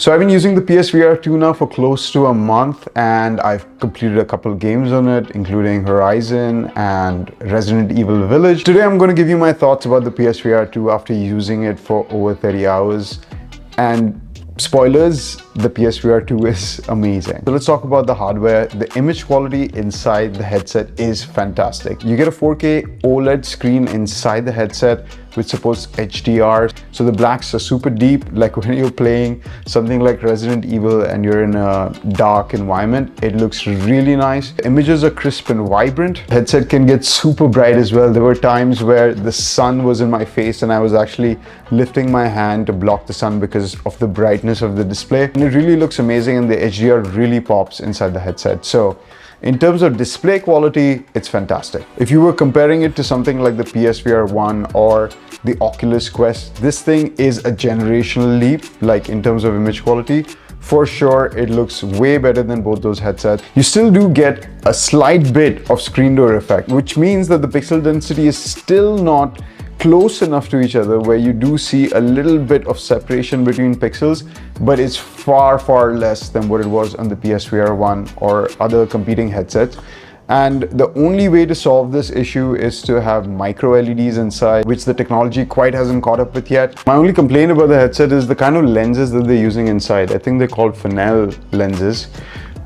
So I've been using the PSVR 2 now for close to a month, and I've completed a couple of games on it, including Horizon and Resident Evil Village. Today I'm going to give you my thoughts about the PSVR 2 after using it for over 30 hours. And spoilers, the PSVR 2 is amazing. So let's talk about the hardware. The image quality inside the headset is fantastic. You get a 4K OLED screen inside the headset which supports HDR. So the blacks are super deep, like when you're playing something like Resident Evil and you're in a dark environment, it looks really nice. The images are crisp and vibrant. The headset can get super bright as well. There were times where the sun was in my face and I was actually lifting my hand to block the sun because of the brightness of the display. And it really looks amazing, and the HDR really pops inside the headset. So in terms of display quality, it's fantastic. If you were comparing it to something like the PSVR 1 or the Oculus Quest, this thing is a generational leap, like in terms of image quality. For sure, it looks way better than both those headsets. You still do get a slight bit of screen door effect, which means that the pixel density is still not close enough to each other where you do see a little bit of separation between pixels, but it's far less than what it was on the PSVR 1 or other competing headsets. And the only way to solve this issue is to have micro LEDs inside, which the technology quite hasn't caught up with yet. My only complaint about the headset is the kind of lenses that they're using inside. I think they're called Fresnel lenses,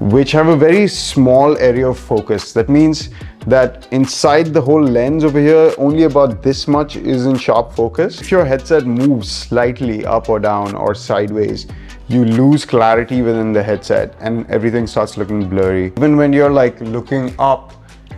which have a very small area of focus. That means that inside the whole lens over here, only about this much is in sharp focus. If your headset moves slightly up or down or sideways, you lose clarity within the headset and everything starts looking blurry. Even when you're like looking up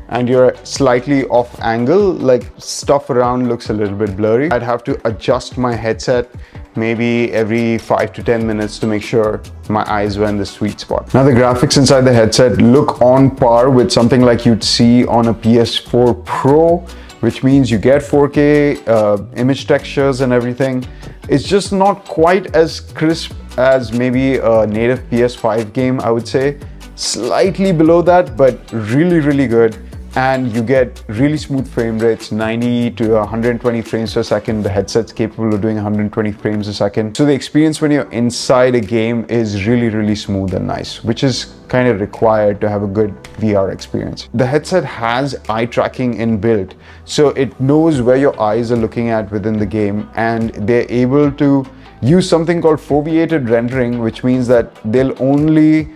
and you're slightly off angle, like stuff around looks a little bit blurry. I'd have to adjust my headset maybe every 5 to 10 minutes to make sure my eyes were in the sweet spot. Now the graphics inside the headset look on par with something like you'd see on a PS4 Pro, which means you get 4K image textures and everything. It's just not quite as crisp as maybe a native PS5 game, I would say. Slightly below that, but really good. And you get really smooth frame rates, 90 to 120 frames per second. The headset's capable of doing 120 frames a second. So the experience when you're inside a game is really smooth and nice, which is kind of required to have a good VR experience. The headset has eye tracking inbuilt, so it knows where your eyes are looking at within the game, and they're able to use something called foliated rendering, which means that they'll only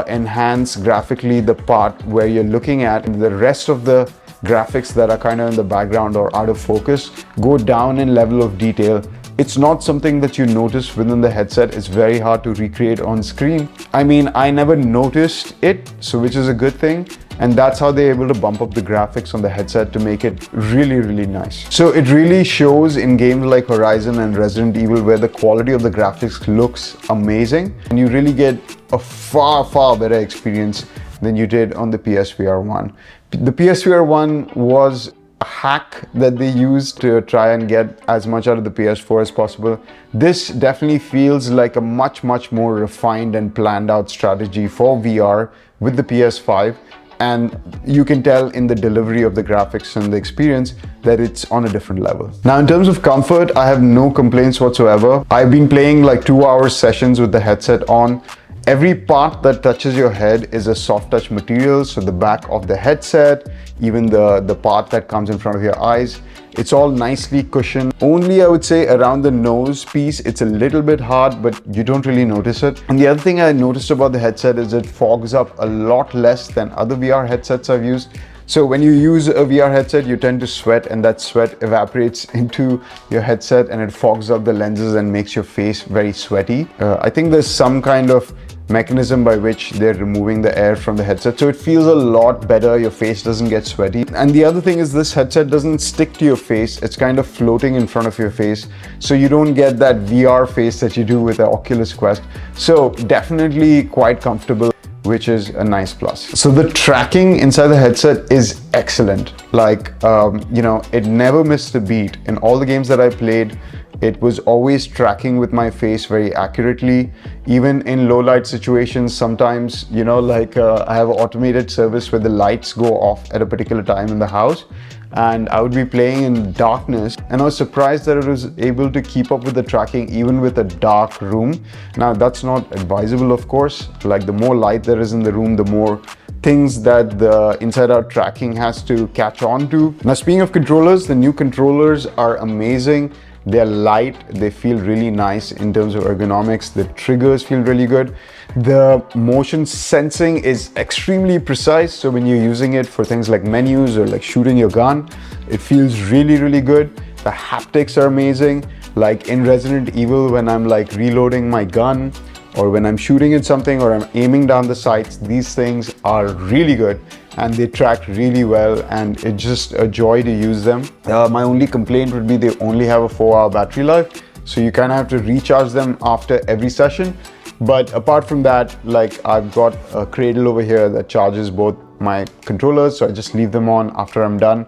enhance graphically the part where you're looking at, and the rest of the graphics that are kind of in the background or out of focus go down in level of detail. It's not something that you notice within the headset. It's very hard to recreate on screen. I mean, I never noticed it, so which is a good thing. And that's how they're able to bump up the graphics on the headset to make it really nice. So it really shows in games like Horizon and Resident Evil, where the quality of the graphics looks amazing, and you really get a far better experience than you did on the PSVR 1. The PSVR 1 was a hack that they used to try and get as much out of the PS4 as possible. This definitely feels like a much more refined and planned out strategy for VR with the PS5. And you can tell in the delivery of the graphics and the experience that it's on a different level. Now in terms of comfort, I have no complaints whatsoever. I've been playing like 2-hour sessions with the headset on. Every part that touches your head is a soft touch material, so the back of the headset, even the part that comes in front of your eyes, it's all nicely cushioned. Only I would say around the nose piece, it's a little bit hard, but you don't really notice it. And the other thing I noticed about the headset is it fogs up a lot less than other VR headsets I've used. So when you use a VR headset, you tend to sweat, and that sweat evaporates into your headset and it fogs up the lenses and makes your face very sweaty. I think there's some kind of mechanism by which they're removing the air from the headset, so it feels a lot better. Your face doesn't get sweaty. And the other thing is, this headset doesn't stick to your face. It's kind of floating in front of your face, so you don't get that VR face that you do with the Oculus Quest. So definitely quite comfortable, which is a nice plus. So the tracking inside the headset is excellent. Like, you know, it never missed a beat. In all the games that I played, it was always tracking with my face very accurately. Even in low light situations, sometimes, you know, like I have an automated service where the lights go off at a particular time in the house, and I would be playing in darkness, and I was surprised that it was able to keep up with the tracking even with a dark room. Now that's not advisable, of course. Like, the more light there is in the room, the more things that the inside-out tracking has to catch on to. Now, speaking of controllers, the new controllers are amazing. They're light, they feel really nice in terms of ergonomics. The triggers feel really good. The motion sensing is extremely precise, so when you're using it for things like menus or like shooting your gun, it feels really, really good. The haptics are amazing. Like in Resident Evil, when I'm like reloading my gun, or when I'm shooting at something, or I'm aiming down the sights, these things are really good and they track really well, and it's just a joy to use them. My only complaint would be they only have a 4-hour battery life, so you kind of have to recharge them after every session. But apart from that, like, I've got a cradle over here that charges both my controllers, so I just leave them on after I'm done.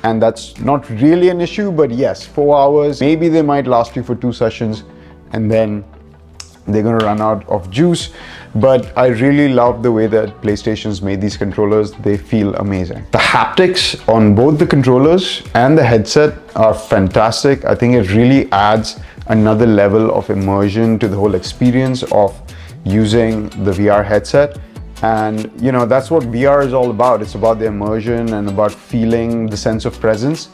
And that's not really an issue, but yes, 4 hours, maybe they might last you for 2 sessions and then they're going to run out of juice. But I really love the way that PlayStation's made these controllers. They feel amazing. The haptics on both the controllers and the headset are fantastic. I think it really adds another level of immersion to the whole experience of using the VR headset. And you know, that's what VR is all about. It's about the immersion and about feeling the sense of presence.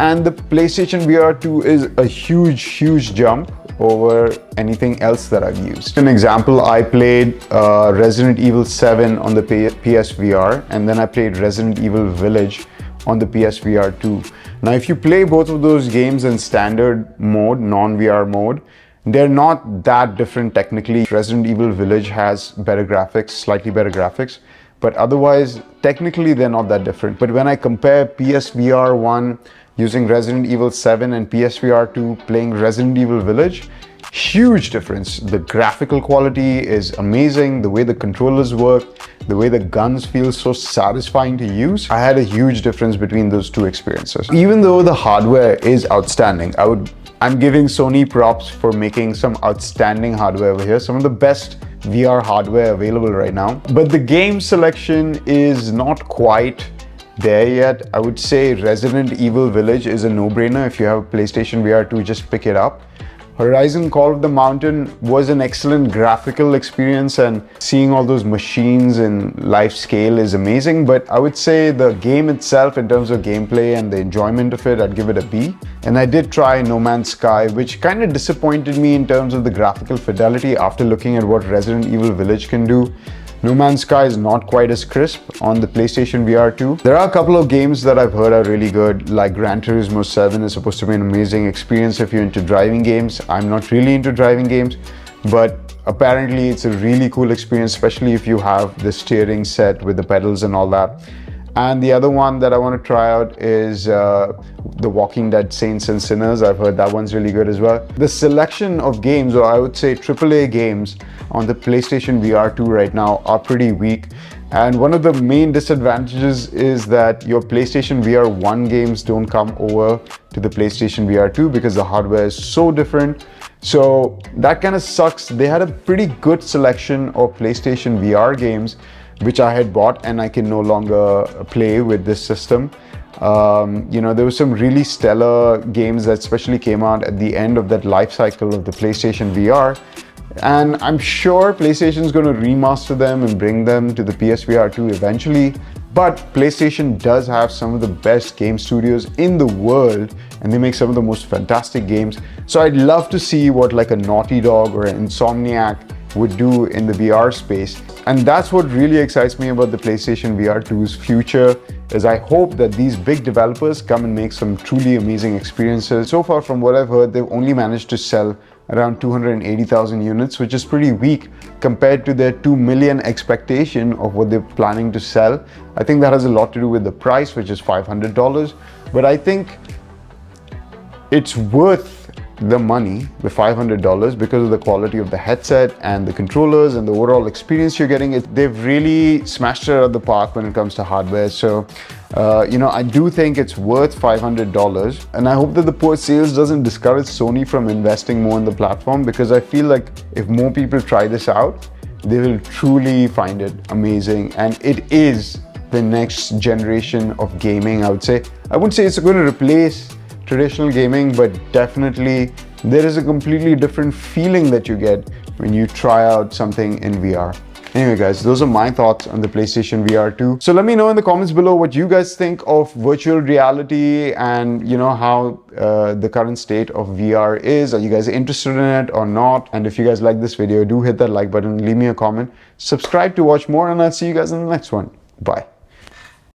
And the PlayStation VR 2 is a huge jump over anything else that I've used. An example, I played Resident Evil 7 on the PSVR, and then I played Resident Evil Village on the PSVR 2. Now, if you play both of those games in standard mode, non-VR mode, they're not that different technically. Resident Evil Village has better graphics, slightly better graphics, but otherwise, technically, they're not that different. But when I compare PSVR 1 using Resident Evil 7 and PSVR 2 playing Resident Evil Village, huge difference. The graphical quality is amazing, the way the controllers work, the way the guns feel so satisfying to use. I had a huge difference between those two experiences. Even though the hardware is outstanding, I'm giving Sony props for making some outstanding hardware over here, some of the best VR hardware available right now. But the game selection is not quite there yet. I would say Resident Evil Village is a no-brainer. If you have a PlayStation VR 2, just pick it up. Horizon Call of the Mountain was an excellent graphical experience, and seeing all those machines in life scale is amazing. But I would say the game itself, in terms of gameplay and the enjoyment of it, I'd give it a B. And I did try No Man's Sky, which kind of disappointed me in terms of the graphical fidelity after looking at what Resident Evil Village can do. No Man's Sky is not quite as crisp on the PlayStation VR 2. There are a couple of games that I've heard are really good, like Gran Turismo 7 is supposed to be an amazing experience if you're into driving games. I'm not really into driving games, but apparently it's a really cool experience, especially if you have the steering set with the pedals and all that. And the other one that I want to try out is The Walking Dead Saints and Sinners. I've heard that one's really good as well. The selection of games, or I would say AAA games on the PlayStation VR 2 right now are pretty weak. And one of the main disadvantages is that your PlayStation VR 1 games don't come over to the PlayStation VR 2 because the hardware is so different. So that kind of sucks. They had a pretty good selection of PlayStation VR games, which I had bought, and I can no longer play with this system. You know, there were some really stellar games that especially came out at the end of that life cycle of the PlayStation VR. And I'm sure PlayStation's going to remaster them and bring them to the PSVR 2 eventually. But PlayStation does have some of the best game studios in the world, and they make some of the most fantastic games. So I'd love to see what like a Naughty Dog or an Insomniac would do in the VR space. And that's what really excites me about the PlayStation VR 2's future, is I hope that these big developers come and make some truly amazing experiences. So far, from what I've heard, they've only managed to sell around 280,000 units, which is pretty weak compared to their 2 million expectation of what they're planning to sell. I think that has a lot to do with the price, which is $500. But I think it's worth the money, the $500, because of the quality of the headset and the controllers and the overall experience you're getting. They've really smashed it out of the park when it comes to hardware. So, you know, I do think it's worth $500, and I hope that the poor sales doesn't discourage Sony from investing more in the platform, because I feel like if more people try this out, they will truly find it amazing, and it is the next generation of gaming, I would say. I wouldn't say it's going to replace traditional gaming, but definitely there is a completely different feeling that you get when you try out something in VR. Anyway guys, those are my thoughts on the PlayStation VR 2. So let me know in the comments below what you guys think of virtual reality and how the current state of VR is. Are you guys interested in it or not? And if you guys like this video, do hit that like button, leave me a comment, subscribe to watch more, and I'll see you guys in the next one. Bye.